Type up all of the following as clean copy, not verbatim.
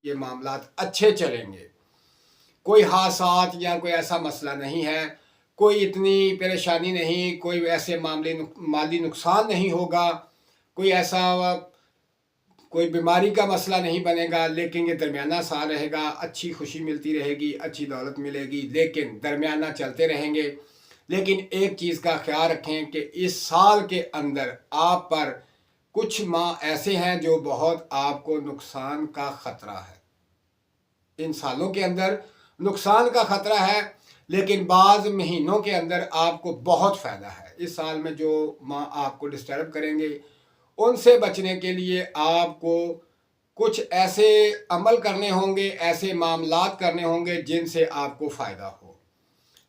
ये मामलात अच्छे चलेंगे। कोई हादसात या कोई ऐसा मसला नहीं है, कोई इतनी परेशानी नहीं, कोई ऐसे माली नुकसान नहीं होगा, कोई ऐसा कोई बीमारी का मसला नहीं बनेगा। लेकिन ये दरमियाना साल रहेगा, अच्छी खुशी मिलती रहेगी, अच्छी दौलत मिलेगी, लेकिन दरमियाना चलते रहेंगे। लेकिन एक चीज़ का ख्याल रखें कि इस साल के अंदर आप पर कुछ माह ऐसे हैं जो बहुत आपको नुकसान का ख़तरा है। इन सालों के अंदर नुकसान का ख़तरा है, लेकिन बाज़ महीनों के अंदर आपको बहुत फ़ायदा है। इस साल में जो माह आपको डिस्टर्ब करेंगे, उनसे बचने के लिए आपको कुछ ऐसे अमल करने होंगे, ऐसे मामलात करने होंगे जिनसे आपको फ़ायदा हो।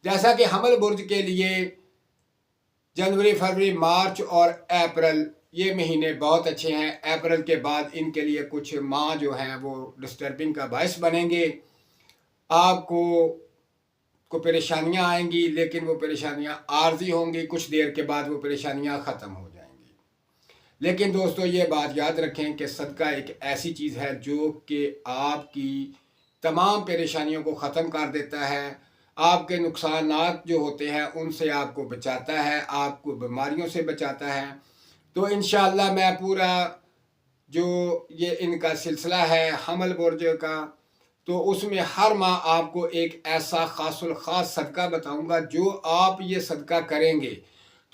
जैसा कि हमल बुर्ज के लिए जनवरी, फरवरी, मार्च और अप्रैल ये महीने बहुत अच्छे हैं। अप्रैल के बाद इनके लिए कुछ माह जो हैं वो डिस्टर्बिंग का बायस बनेंगे। आपको परेशानियां आएंगी, लेकिन वो परेशानियां आर्जी होंगी, कुछ देर के बाद वो परेशानियां ख़त्म हो जाएंगी। लेकिन दोस्तों ये बात याद रखें कि सदका एक ऐसी चीज़ है जो कि आपकी तमाम परेशानियों को ख़त्म कर देता है, आपके नुकसानात जो होते हैं उनसे आपको बचाता है, आपको बीमारियों से बचाता है। तो इंशाअल्लाह मैं पूरा जो ये इनका सिलसिला है हमल बुर्ज का, तो उसमें हर माह आपको एक ऐसा खासुल ख़ास सदका बताऊंगा। जो आप ये सदका करेंगे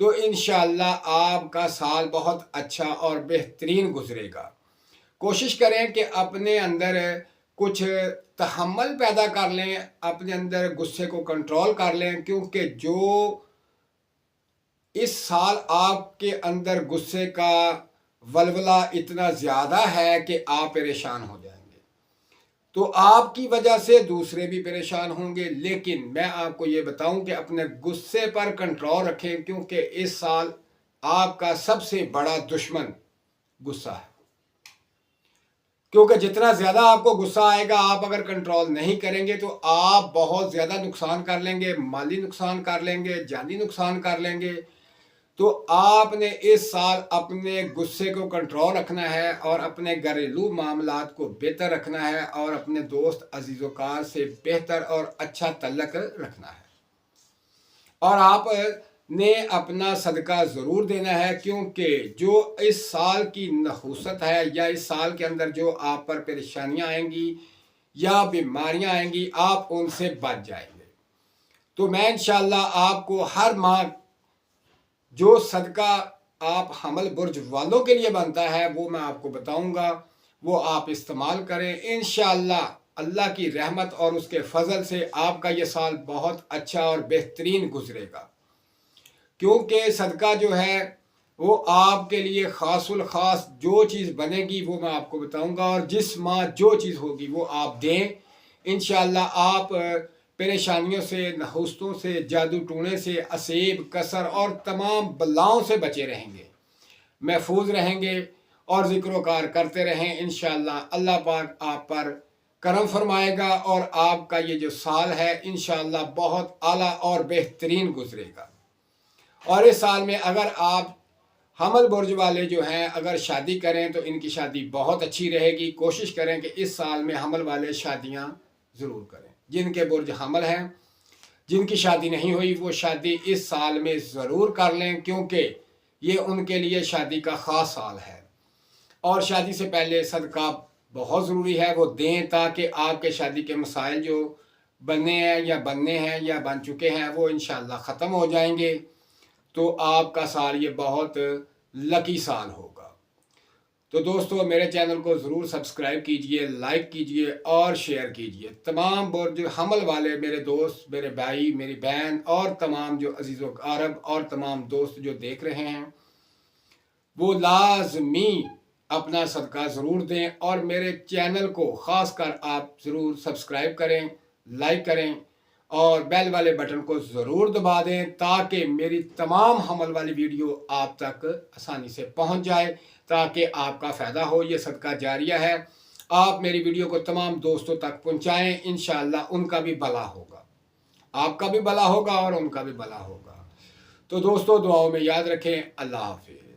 तो इंशाअल्लाह आपका साल बहुत अच्छा और बेहतरीन गुजरेगा। कोशिश करें कि अपने अंदर कुछ तहम्मुल पैदा कर लें, अपने अंदर गुस्से को कंट्रोल कर लें, क्योंकि जो इस साल आपके अंदर गुस्से का वलवला इतना ज़्यादा है कि आप परेशान हो जाएंगे। तो आपकी वजह से दूसरे भी परेशान होंगे। लेकिन मैं आपको ये बताऊं कि अपने गुस्से पर कंट्रोल रखें, क्योंकि इस साल आपका सबसे बड़ा दुश्मन गुस्सा है। क्योंकि जितना ज़्यादा आपको गुस्सा आएगा, आप अगर कंट्रोल नहीं करेंगे तो आप बहुत ज़्यादा नुकसान कर लेंगे, माली नुकसान कर लेंगे, जानी नुकसान कर लेंगे। तो आपने इस साल अपने गुस्से को कंट्रोल रखना है और अपने घरेलू मामलात को बेहतर रखना है और अपने दोस्त अजीज़ोकार से बेहतर और अच्छा तल्लक रखना है। और आपने अपना सदका ज़रूर देना है, क्योंकि जो इस साल की नहूसत है या इस साल के अंदर जो आप पर परेशानियां आएंगी या बीमारियां आएंगी, आप उनसे बच जाएंगे। तो मैं इंशाअल्लाह आपको हर माह जो सदका आप हमल बुर्ज वालों के लिए बनता है वो मैं आपको बताऊंगा, वो आप इस्तेमाल करें। इंशाअल्लाह अल्लाह की रहमत और उसके फजल से आपका ये साल बहुत अच्छा और बेहतरीन गुजरेगा। क्योंकि सदका जो है वो आपके लिए खासुल ख़ास जो चीज़ बनेगी वो मैं आपको बताऊंगा, और जिस माह जो चीज़ होगी वो आप दें। इंशाअल्लाह आप परेशानियों से, नहुस्तों से, जादू टूने से, असेब, कसर और तमाम बलाओं से बचे रहेंगे, महफूज रहेंगे और ज़िक्रोकार करते रहें। इंशाअल्लाह अल्लाह पाक आप पर करम फरमाएगा और आपका ये जो साल है इंशाअल्लाह बहुत आला और बेहतरीन गुजरेगा। और इस साल में अगर आप हमल बुर्ज वाले जो हैं अगर शादी करें तो इनकी शादी बहुत अच्छी रहेगी। कोशिश करें कि इस साल में हमल वाले शादियां ज़रूर करें। जिनके बुर्ज हमल हैं, जिनकी शादी नहीं हुई, वो शादी इस साल में ज़रूर कर लें, क्योंकि ये उनके लिए शादी का ख़ास साल है। और शादी से पहले सदका बहुत ज़रूरी है, वो दें, ताकि आपके शादी के मसाइल जो बनने हैं या बनने हैं या बन चुके हैं वो इंशाअल्लाह ख़त्म हो जाएंगे। तो आपका साल ये बहुत लकी साल होगा। तो दोस्तों मेरे चैनल को ज़रूर सब्सक्राइब कीजिए, लाइक कीजिए और शेयर कीजिए। तमाम बुर्ज हमल वाले मेरे दोस्त, मेरे भाई, मेरी बहन और तमाम जो अजीज़ों अरब और तमाम दोस्त जो देख रहे हैं वो लाजमी अपना सदका ज़रूर दें और मेरे चैनल को ख़ास कर आप ज़रूर सब्सक्राइब करें, लाइक करें और बेल वाले बटन को ज़रूर दबा दें, ताकि मेरी तमाम हमल वाली वीडियो आप तक आसानी से पहुंच जाए, ताकि आपका फ़ायदा हो। ये सदका जारिया है, आप मेरी वीडियो को तमाम दोस्तों तक पहुंचाएं। इंशाअल्लाह उनका भी भला होगा, आपका भी भला होगा और उनका भी भला होगा। तो दोस्तों दुआओं में याद रखें। अल्लाह हाफ़िज़।